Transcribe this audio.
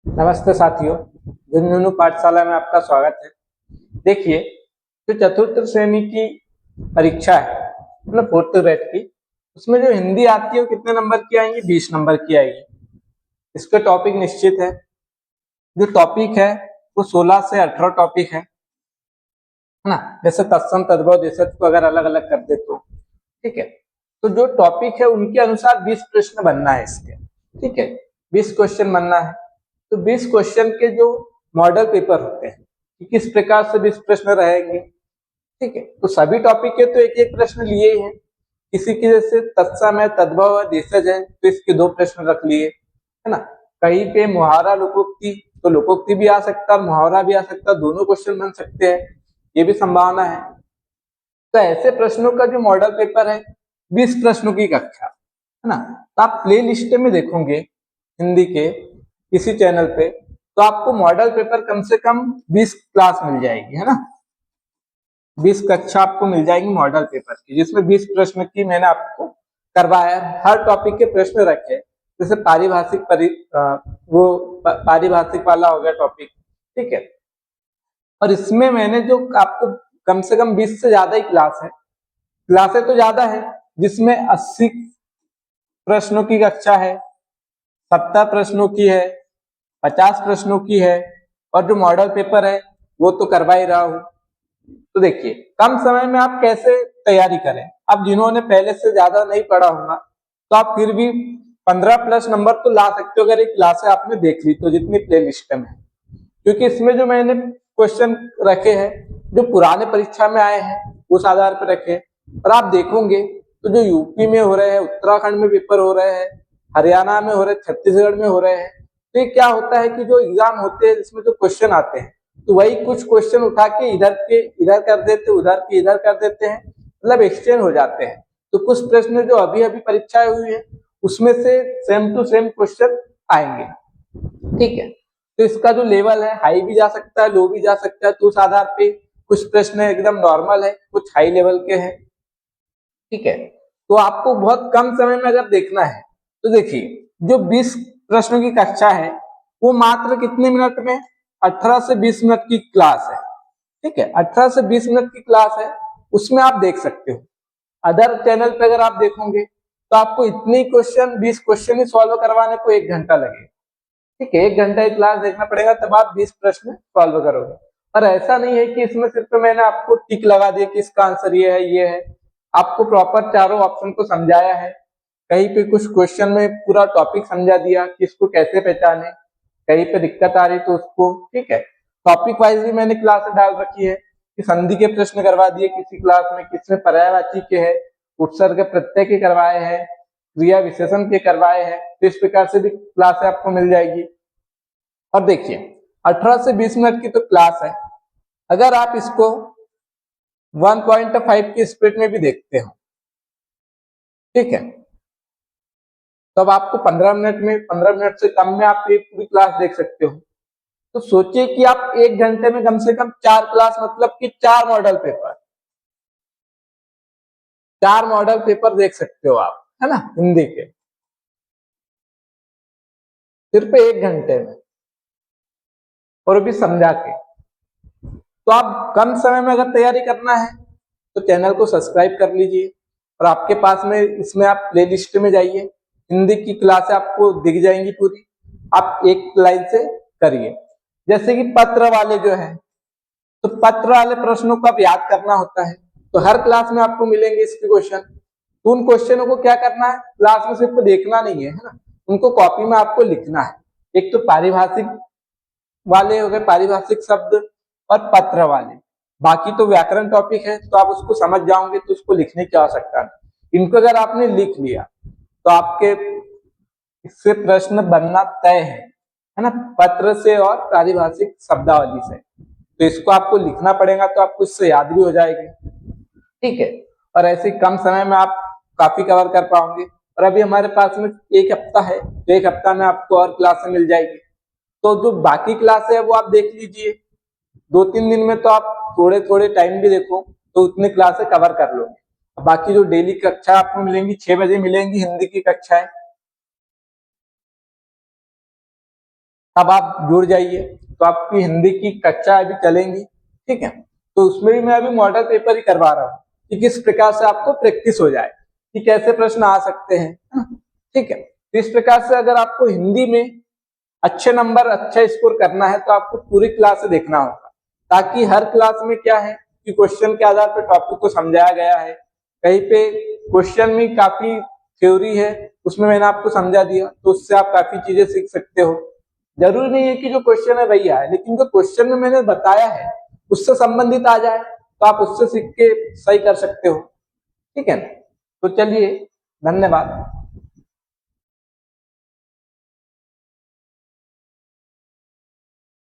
नमस्ते साथियों, झुंझुनू पाठशाला में आपका स्वागत है। देखिए, जो चतुर्थ श्रेणी की परीक्षा है मतलब फोर्थ ग्रेड की, उसमें जो हिंदी आती है वो कितने नंबर की आएंगी? 20 नंबर की आएगी। इसका टॉपिक निश्चित है। जो टॉपिक है वो 16 से 18 टॉपिक है ना। जैसे तत्सम तद्भव देशज को अगर अलग अलग कर दे तो ठीक है। तो जो टॉपिक है उनके अनुसार 20 प्रश्न बनना है इसके, ठीक है। 20 क्वेश्चन बनना है। तो 20 क्वेश्चन के जो मॉडल पेपर होते हैं कि किस प्रकार से 20 प्रश्न रहेंगे, ठीक है। तो सभी टॉपिक के तो एक एक प्रश्न लिए ही हैं। किसी की जैसे तत्सम है, तद्भव है, देशज है, तो इसके 2 प्रश्न रख लिए, है ना। कहीं पे मुहावरा लोकोक्ति, तो लोकोक्ति भी आ सकता है और मुहावरा भी आ सकता है, दोनों क्वेश्चन बन सकते हैं, ये भी संभावना है। तो ऐसे प्रश्नों का जो मॉडल पेपर है 20 प्रश्नों की कक्षा, है ना। तो आप प्ले लिस्ट में देखोगे हिंदी के किसी चैनल पे, तो आपको मॉडल पेपर कम से कम 20 क्लास मिल जाएगी, है ना। 20 कक्षा आपको मिल जाएगी मॉडल पेपर की, जिसमें 20 प्रश्न की मैंने आपको करवाया है। हर टॉपिक के प्रश्न रखे, जैसे पारिभाषिक वाला हो गया टॉपिक, ठीक है। और इसमें मैंने जो आपको कम से कम 20 से ज्यादा ही क्लासें तो ज्यादा है, जिसमें 80 प्रश्नों की कक्षा है, 70 प्रश्नों की है, 50 प्रश्नों की है, और जो मॉडल पेपर है वो तो करवा ही रहा हूं। तो देखिए, कम समय में आप कैसे तैयारी करें। अब जिन्होंने पहले से ज्यादा नहीं पढ़ा होगा तो आप फिर भी 15 प्लस नंबर तो ला सकते हो, अगर एक क्लासे आपने देख ली तो, जितनी प्ले लिस्ट में। क्योंकि इसमें जो मैंने क्वेश्चन रखे हैं जो पुराने परीक्षा में आए हैं उस आधार पर रखे। और आप देखोगे तो जो यूपी में हो रहे हैं, उत्तराखंड में पेपर हो रहे हैं, हरियाणा में हो रहे हैं, छत्तीसगढ़ में हो रहे हैं, तो ये क्या होता है कि जो एग्जाम होते हैं इसमें जो क्वेश्चन आते हैं, तो वही कुछ क्वेश्चन उठा के इधर के इधर कर देते, उधर के इधर कर देते हैं, मतलब एक्सचेंज हो जाते हैं। तो कुछ प्रश्न जो अभी अभी परीक्षाएं हुई है उसमें से सेम टू सेम क्वेश्चन आएंगे, ठीक है। तो इसका जो लेवल है हाई भी जा सकता है, लो भी जा सकता है। तो उस आधार पे कुछ प्रश्न एकदम नॉर्मल है, कुछ हाई लेवल के हैं, ठीक है। तो आपको बहुत कम समय में अगर देखना है तो देखिए, जो 20 प्रश्नों की कक्षा है वो मात्र कितने मिनट में, 18 से 20 मिनट की क्लास है, ठीक है। 18 से 20 मिनट की क्लास है, उसमें आप देख सकते हो। अदर चैनल पे अगर आप देखोगे तो आपको इतनी क्वेश्चन 20 क्वेश्चन ही सॉल्व करवाने को 1 घंटा लगेगा, ठीक है। 1 घंटा की क्लास देखना पड़ेगा, तब आप 20 प्रश्न सॉल्व करोगे। और ऐसा नहीं है कि इसमें सिर्फ मैंने आपको टिक लगा दिया कि इसका आंसर ये है ये है। आपको प्रॉपर चारों ऑप्शन को समझाया है। कहीं पे कुछ क्वेश्चन में पूरा टॉपिक समझा दिया कि इसको कैसे पहचाने, कहीं पे दिक्कत आ रही तो उसको, ठीक है। टॉपिक वाइज भी मैंने क्लास डाल रखी है कि संधि के प्रश्न करवा दिए किसी क्लास में, किसमें पर्यायवाची के है, उपसर्ग प्रत्यय के करवाए हैं, क्रिया विशेषण के करवाए हैं। तो इस प्रकार से भी क्लास आपको मिल जाएगी। और देखिए, 18 से 20 मिनट की तो क्लास है। अगर आप इसको 1.5 की स्पीड में भी देखते हो, ठीक है, तो अब आपको 15 मिनट से कम में आप एक पूरी क्लास देख सकते हो। तो सोचिए कि आप 1 घंटे में कम से कम 4 क्लास, मतलब कि 4 मॉडल पेपर देख सकते हो आप, है ना, हिंदी के, सिर्फ 1 घंटे में, और भी समझा के। तो आप कम समय में अगर तैयारी करना है तो चैनल को सब्सक्राइब कर लीजिए, और आपके पास में इसमें आप प्ले लिस्ट में जाइए, हिंदी की क्लास आपको दिख जाएंगी पूरी, आप एक लाइन से करिए। जैसे कि पत्र वाले जो है, तो पत्र वाले प्रश्नों को आप याद करना होता है, तो हर क्लास में आपको मिलेंगे इसके क्वेश्चन। तो उन क्वेश्चनों को क्या करना है, क्लास में सिर्फ देखना नहीं है ना, उनको कॉपी में आपको लिखना है। एक तो पारिभाषिक वाले हो गए, पारिभाषिक शब्द, और पत्र वाले। बाकी तो व्याकरण टॉपिक है, तो आप उसको समझ जाओगे तो उसको लिखने की आवश्यकता नहीं। इनको अगर आपने लिख लिया तो आपके इससे प्रश्न बनना तय है ना, पत्र से और पारिभाषिक शब्दावली से। तो इसको आपको लिखना पड़ेगा, तो आपको इससे याद भी हो जाएगी, ठीक है। और ऐसे कम समय में आप काफी कवर कर पाओगे। और अभी हमारे पास में 1 हफ्ता है, तो 1 हफ्ता में आपको और क्लासें मिल जाएगी। तो जो बाकी क्लास है वो आप देख लीजिए, 2-3 दिन में तो आप थोड़े थोड़े टाइम भी देखो तो उतने क्लासें कवर कर लोगे। बाकी जो डेली कक्षा आपको मिलेंगी, 6 बजे मिलेंगी हिंदी की कक्षाएं। तब आप जुड़ जाइए, तो आपकी हिंदी की कक्षा अभी चलेंगी, ठीक है। तो उसमें भी मैं अभी मॉडल पेपर ही करवा रहा हूँ कि किस प्रकार से आपको प्रैक्टिस हो जाए कि कैसे प्रश्न आ सकते हैं, ठीक है। तो इस प्रकार से अगर आपको हिंदी में अच्छे नंबर, अच्छा स्कोर करना है तो आपको पूरी क्लास देखना होगा, ताकि हर क्लास में क्या है कि क्वेश्चन के आधार पर टॉपिक को समझाया गया है। कहीं पे क्वेश्चन में काफी थ्योरी है, उसमें मैंने आपको समझा दिया, तो उससे आप काफी चीजें सीख सकते हो। जरूरी नहीं है कि जो क्वेश्चन है वही आए, लेकिन जो क्वेश्चन में मैंने बताया है उससे संबंधित आ जाए तो आप उससे सीख के सही कर सकते हो, ठीक है। तो चलिए, धन्यवाद।